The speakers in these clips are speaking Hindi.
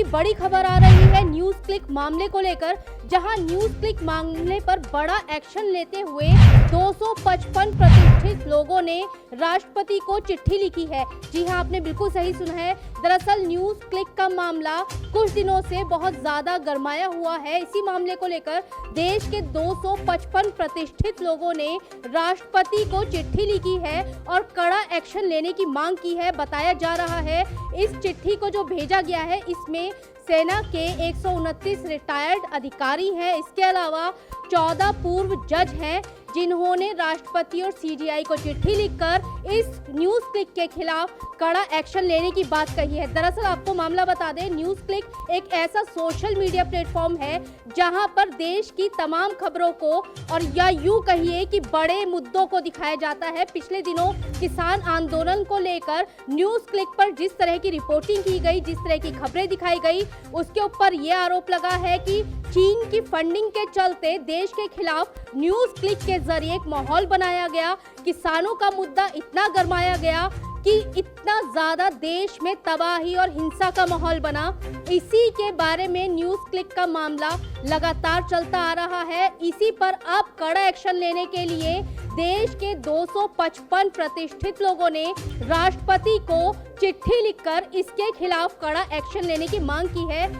बड़ी खबर आ रही है न्यूज़ क्लिक मामले को लेकर, जहां न्यूज़ क्लिक मामले पर बड़ा एक्शन लेते हुए 255 प्रतिष्ठित लोगों ने राष्ट्रपति को चिट्ठी लिखी है। जी हां, आपने बिल्कुल सही सुना है। दरअसल न्यूज़ क्लिक का मामला कुछ दिनों से बहुत ज्यादा गरमाया हुआ है। इसी मामले को लेकर देश के 255 प्रतिष्ठित लोगों ने राष्ट्रपति को चिट्ठी लिखी है और कड़ा एक्शन लेने की मांग की है। बताया जा रहा है इस चिट्ठी को जो भेजा गया है इसमें सेना के 129 रिटायर्ड अधिकारी हैं। इसके अलावा 14 पूर्व जज हैं जिन्होंने राष्ट्रपति और सीजीआई को चिट्ठी लिखकर इस न्यूज़ क्लिक के खिलाफ कड़ा एक्शन लेने की बात कही है। दरअसल आपको मामला बता दें, न्यूज़ क्लिक एक ऐसा सोशल मीडिया प्लेटफॉर्म है जहां पर देश की तमाम खबरों को और या यूं कहिए कि बड़े मुद्दों को दिखाया जाता है। पिछले दिनों किसान आंदोलन को लेकर न्यूज़ क्लिक पर जिस तरह की रिपोर्टिंग की गई, जिस तरह की खबरें दिखाई गई, उसके ऊपर यह आरोप लगा है कि चीन की फंडिंग के चलते देश के खिलाफ न्यूज़ क्लिक के जरिए एक माहौल बनाया गया। किसानों का मुद्दा इतना गरमाया गया कि इतना ज्यादा देश में तबाही और हिंसा का माहौल बना। इसी के बारे में न्यूज़ क्लिक का मामला लगातार चलता आ रहा है। इसी पर अब कड़ा एक्शन लेने के लिए देश के 255 प्रतिष्ठित लोगों ने राष्ट्रपति को चिट्ठी लिखकर इसके खिलाफ कड़ा एक्शन लेने की मांग की है।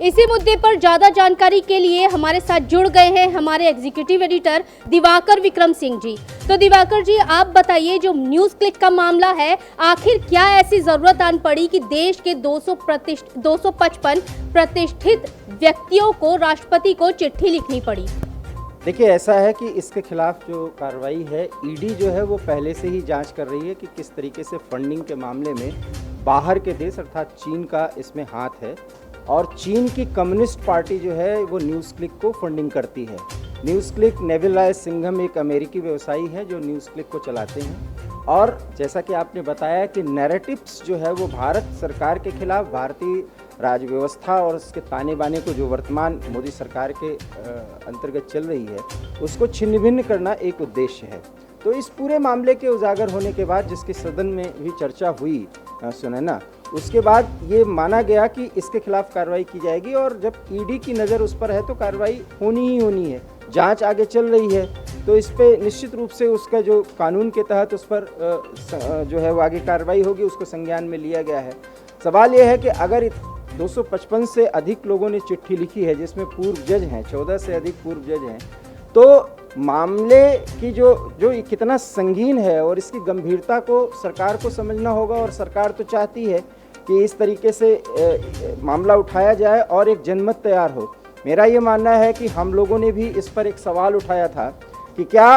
इसी मुद्दे पर ज्यादा जानकारी के लिए हमारे साथ जुड़ गए हैं हमारे एग्जीक्यूटिव एडिटर दिवाकर विक्रम सिंह जी। तो दिवाकर जी, आप बताइए, जो न्यूज़ क्लिक का मामला है, आखिर क्या ऐसी जरूरत आन पड़ी कि देश के 255 प्रतिष्ठित व्यक्तियों को राष्ट्रपति को चिट्ठी लिखनी पड़ी? देखिए, ऐसा है कि इसके खिलाफ जो कार्रवाई है, ईडी जो है वो पहले से ही जांच कर रही है कि किस तरीके से फंडिंग के मामले में बाहर के देश अर्थात चीन का इसमें हाथ है। और चीन की कम्युनिस्ट पार्टी जो है वो न्यूज़ क्लिक को फंडिंग करती है। न्यूज़ क्लिक, नेविल राय सिंघम एक अमेरिकी व्यवसायी है जो न्यूज़ क्लिक को चलाते हैं। और जैसा कि आपने बताया कि नैरेटिव्स जो है वो भारत सरकार के खिलाफ, भारतीय राज्य व्यवस्था और उसके ताने बाने को जो वर्तमान मोदी सरकार के अंतर्गत चल रही है, उसको छिन्न भिन्न करना एक उद्देश्य है। तो इस पूरे मामले के उजागर होने के बाद, जिसकी सदन में भी चर्चा हुई सुनैना, उसके बाद ये माना गया कि इसके खिलाफ कार्रवाई की जाएगी। और जब ईडी की नज़र उस पर है तो कार्रवाई होनी ही होनी है। जांच आगे चल रही है तो इस पे निश्चित रूप से उसका जो कानून के तहत उस पर जो है वो आगे कार्रवाई होगी, उसको संज्ञान में लिया गया है। सवाल ये है कि अगर 255 से अधिक लोगों ने चिट्ठी लिखी है, जिसमें पूर्व जज हैं, 14 से अधिक पूर्व जज हैं, तो मामले की जो कितना संगीन है और इसकी गंभीरता को सरकार को समझना होगा। और सरकार तो चाहती है कि इस तरीके से मामला उठाया जाए और एक जनमत तैयार हो। मेरा ये मानना है कि हम लोगों ने भी इस पर एक सवाल उठाया था कि क्या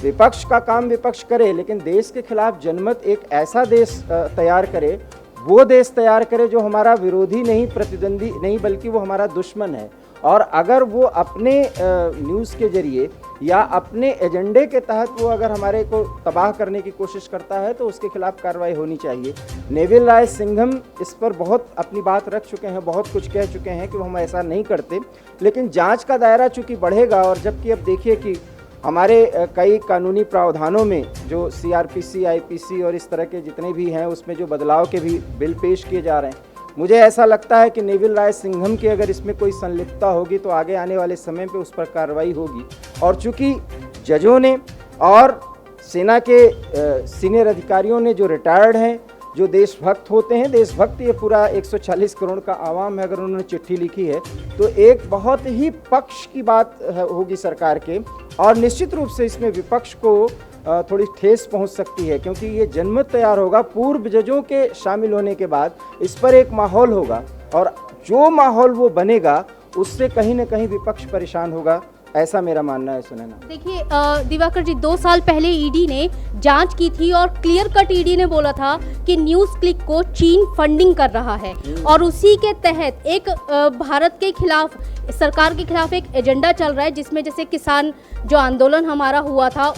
विपक्ष का काम विपक्ष करे, लेकिन देश के खिलाफ जनमत एक ऐसा देश तैयार करे, वो देश तैयार करे जो हमारा विरोधी नहीं, प्रतिद्वंदी नहीं, बल्कि वो हमारा दुश्मन है। और अगर वो अपने न्यूज़ के जरिए या अपने एजेंडे के तहत वो अगर हमारे को तबाह करने की कोशिश करता है तो उसके खिलाफ कार्रवाई होनी चाहिए। नेविल राय सिंघम इस पर बहुत अपनी बात रख चुके हैं, बहुत कुछ कह चुके हैं कि हम ऐसा नहीं करते। लेकिन जांच का दायरा चूँकि बढ़ेगा, और जबकि अब देखिए कि हमारे कई कानूनी प्रावधानों में जो सीआरपीसी, आईपीसी और इस तरह के जितने भी हैं, उसमें जो बदलाव के भी बिल पेश किए जा रहे हैं, मुझे ऐसा लगता है कि नेविल राय सिंघम की अगर इसमें कोई संलिप्तता होगी तो आगे आने वाले समय पे उस पर कार्रवाई होगी। और चूंकि जजों ने और सेना के सीनियर अधिकारियों ने जो रिटायर्ड हैं, जो देशभक्त होते हैं, देशभक्त ये पूरा 140 करोड़ का आवाम है, अगर उन्होंने चिट्ठी लिखी है तो एक बहुत ही पक्ष की बात होगी सरकार के। और निश्चित रूप से इसमें विपक्ष को थोड़ी ठेस पहुंच सकती है, क्योंकि ये जनमत तैयार होगा पूर्व जजों के शामिल होने के बाद। इस पर एक माहौल होगा और जो माहौल वो बनेगा उससे कहीं ना कहीं विपक्ष परेशान होगा, ऐसा मेरा मानना है सुनैना। देखिए दिवाकर जी, 2 साल पहले ईडी ने जांच की थी और क्लियर कट ईडी ने बोला था कि न्यूज़ क्लिक को चीन फंडिंग कर रहा है। और उसी के तहत एक भारत के खिलाफ, सरकार के खिलाफ एक एजेंडा चल रहा है, जिसमें जैसे किसान जो आंदोलन हमारा हुआ था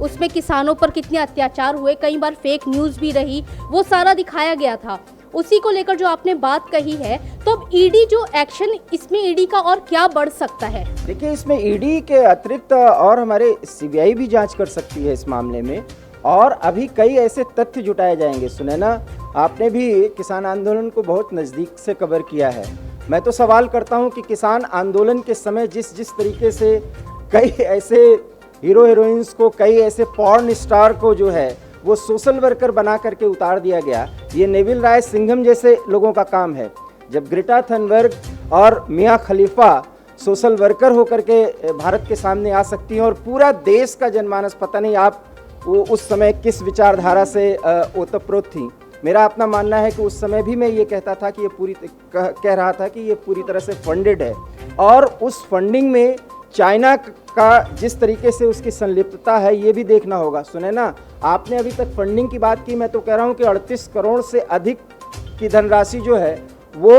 उसमें किसानों पर कितने अत्याचार हुए, कई बार फेक न्यूज़ भी रही, वो सारा दिखाया गया था। उसी को लेकर जो आपने बात कही है, तो अब ईडी जो एक्शन, इसमें ईडी का और क्या बढ़ सकता है? देखिए, इसमें ईडी के अतिरिक्त और हमारे सीबीआई भी जांच कर सकती है इस मामले में। और अभी कई ऐसे तथ्य जुटाए जाएंगे सुनैना, आपने भी किसान आंदोलन को बहुत नज़दीक से कवर किया है। मैं तो सवाल करता हूं कि किसान आंदोलन के समय जिस जिस तरीके से कई ऐसे हीरो हीरोइंस को, कई ऐसे पॉर्न स्टार को जो है वो सोशल वर्कर बना करके उतार दिया गया, ये नेविल राय सिंघम जैसे लोगों का काम है। जब ग्रेटा थनबर्ग और मियां खलीफा सोशल वर्कर होकर के भारत के सामने आ सकती हैं और पूरा देश का जनमानस, पता नहीं आप वो उस समय किस विचारधारा से ओतप्रोत थी। मेरा अपना मानना है कि उस समय भी मैं ये कहता था कि ये कह रहा था कि ये पूरी तरह से फंडेड है, और उस फंडिंग में चाइना का जिस तरीके से उसकी संलिप्तता है ये भी देखना होगा। सुने ना, आपने अभी तक फंडिंग की बात की, मैं तो कह रहा हूँ कि 38 करोड़ से अधिक की धनराशि जो है वो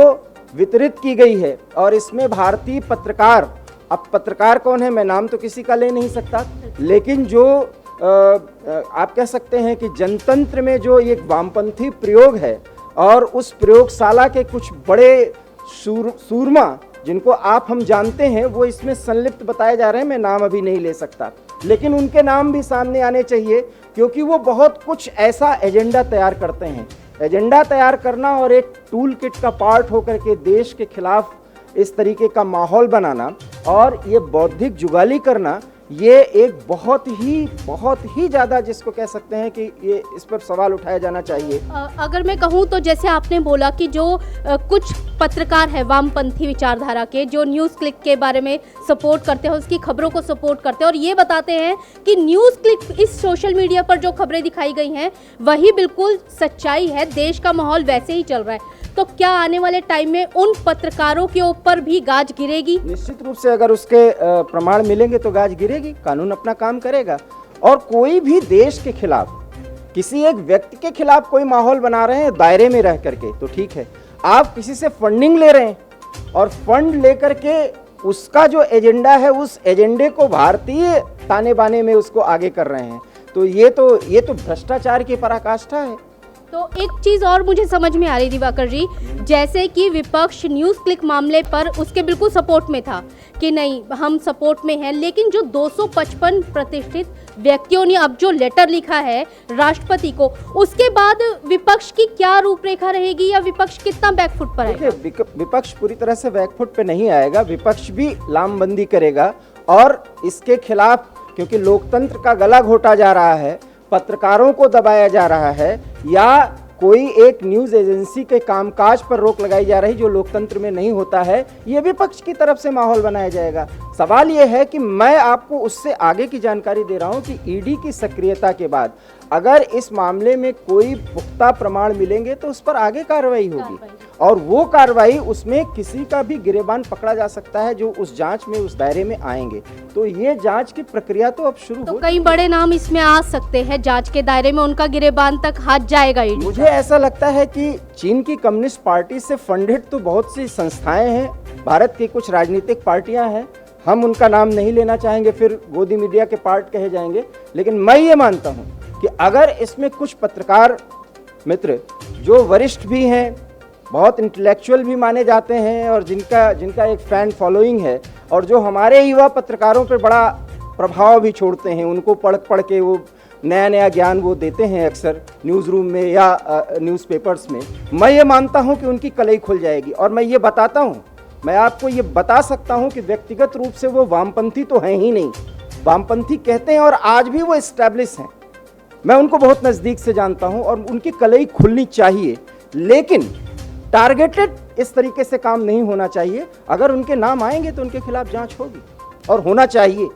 वितरित की गई है, और इसमें भारतीय पत्रकार, अब पत्रकार कौन है मैं नाम तो किसी का ले नहीं सकता, लेकिन जो आप कह सकते हैं कि जनतंत्र में जो एक वामपंथी प्रयोग है, और उस प्रयोगशाला के कुछ बड़े सूरमा जिनको आप हम जानते हैं वो इसमें संलिप्त बताए जा रहे हैं। मैं नाम अभी नहीं ले सकता, लेकिन उनके नाम भी सामने आने चाहिए, क्योंकि वो बहुत कुछ ऐसा एजेंडा तैयार करते हैं। एजेंडा तैयार करना और एक टूल किट का पार्ट होकर के देश के खिलाफ इस तरीके का माहौल बनाना और ये बौद्धिक जुगाली करना, ये एक बहुत ही ज़्यादा जिसको कह सकते हैं कि ये इस पर सवाल उठाया जाना चाहिए। अगर मैं कहूँ तो जैसे आपने बोला कि जो कुछ पत्रकार है वामपंथी विचारधारा के, जो न्यूज़ क्लिक के बारे में सपोर्ट करते हैं, उसकी खबरों को सपोर्ट करते हैं और ये बताते हैं कि न्यूज़ क्लिक इस सोशल मीडिया पर जो खबरें दिखाई गई हैं वही बिल्कुल सच्चाई है, देश का माहौल वैसे ही चल रहा है, तो क्या आने वाले टाइम में उन पत्रकारों के ऊपर भी गाज गिरेगी? निश्चित रूप से अगर उसके प्रमाण मिलेंगे तो गाज गिरेगी, कानून अपना काम करेगा। और कोई भी देश के खिलाफ, किसी एक व्यक्ति के खिलाफ कोई माहौल बना रहे हैं दायरे में रह करके तो ठीक है, आप किसी से फंडिंग ले रहे हैं और फंड लेकर के उसका जो एजेंडा है उस एजेंडे को भारतीय ताने बाने में उसको आगे कर रहे हैं, तो ये तो भ्रष्टाचार की पराकाष्ठा है। तो एक चीज़ और मुझे समझ में आ रही दिवाकर जी, जैसे कि विपक्ष न्यूज़ क्लिक मामले पर उसके बिल्कुल सपोर्ट में था कि नहीं हम सपोर्ट में हैं, लेकिन जो 255 प्रतिष्ठित व्यक्तियों ने अब जो लेटर लिखा है राष्ट्रपति को, उसके बाद विपक्ष की क्या रूपरेखा रहेगी या विपक्ष कितना बैकफुट पर आएगा? विपक्ष पूरी तरह से बैकफुट पे नहीं आएगा, विपक्ष भी लामबंदी करेगा और इसके खिलाफ, क्योंकि लोकतंत्र का गला घोटा जा रहा है, पत्रकारों को दबाया जा रहा है, या कोई एक न्यूज़ एजेंसी के कामकाज पर रोक लगाई जा रही जो लोकतंत्र में नहीं होता है, ये विपक्ष की तरफ से माहौल बनाया जाएगा। सवाल ये है कि मैं आपको उससे आगे की जानकारी दे रहा हूँ कि ईडी की सक्रियता के बाद अगर इस मामले में कोई पुख्ता प्रमाण मिलेंगे तो उस पर आगे कार्रवाई होगी, और वो कार्रवाई उसमें किसी का भी गिरेबान पकड़ा जा सकता है जो उस जांच में उस दायरे में आएंगे। तो ये जांच की प्रक्रिया तो अब शुरू हो, कई बड़े नाम इसमें आ सकते हैं जांच के दायरे में, उनका गिरेबान तक हाथ जाएगा ईडी। मुझे ऐसा लगता है कि चीन की कम्युनिस्ट पार्टी से फंडेड तो बहुत सी संस्थाएं हैं, भारत की कुछ राजनीतिक पार्टियां हैं, हम उनका नाम नहीं लेना चाहेंगे, फिर गोदी मीडिया के पार्ट कहे जाएंगे, लेकिन मैं ये मानता हूं कि अगर इसमें कुछ पत्रकार मित्र जो वरिष्ठ भी हैं, बहुत इंटेलेक्चुअल भी माने जाते हैं और जिनका एक फैन फॉलोइंग है, और जो हमारे युवा पत्रकारों पर बड़ा प्रभाव भी छोड़ते हैं, उनको पढ़ के वो नया ज्ञान वो देते हैं अक्सर न्यूज़ रूम में या न्यूज़पेपर्स में, मैं ये मानता हूं कि उनकी कलई खुल जाएगी। और मैं ये बताता हूं, मैं आपको ये बता सकता हूं कि व्यक्तिगत रूप से वो वामपंथी तो हैं ही नहीं, वामपंथी कहते हैं और आज भी वो एस्टैब्लिश हैं, मैं उनको बहुत नज़दीक से जानता हूं और उनकी कलई खुलनी चाहिए, लेकिन टारगेटेड इस तरीके से काम नहीं होना चाहिए। अगर उनके नाम आएंगे तो उनके खिलाफ जांच होगी और होना चाहिए।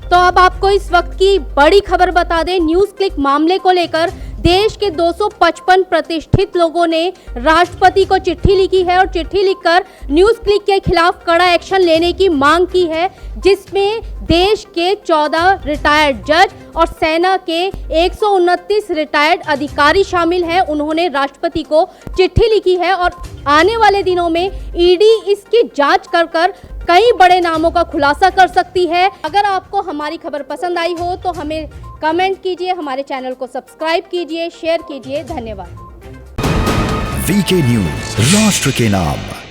तो अब आपको इस वक्त की बड़ी खबर बता दें, न्यूज़ क्लिक मामले को लेकर देश के 255 प्रतिष्ठित लोगों ने राष्ट्रपति को चिट्ठी लिखी है और चिट्ठी लिखकर न्यूज़ क्लिक के खिलाफ कड़ा एक्शन लेने की मांग की है, जिसमें देश के 14 रिटायर्ड जज और सेना के 129 रिटायर्ड अधिकारी शामिल हैं। उन्होंने राष्ट्रपति को चिट्ठी लिखी है और आने वाले दिनों में ईडी इसकी जांच कर कई बड़े नामों का खुलासा कर सकती है। अगर आपको हमारी खबर पसंद आई हो तो हमें कमेंट कीजिए, हमारे चैनल को सब्सक्राइब कीजिए, शेयर कीजिए। धन्यवाद। वीके न्यूज, राष्ट्र के नाम।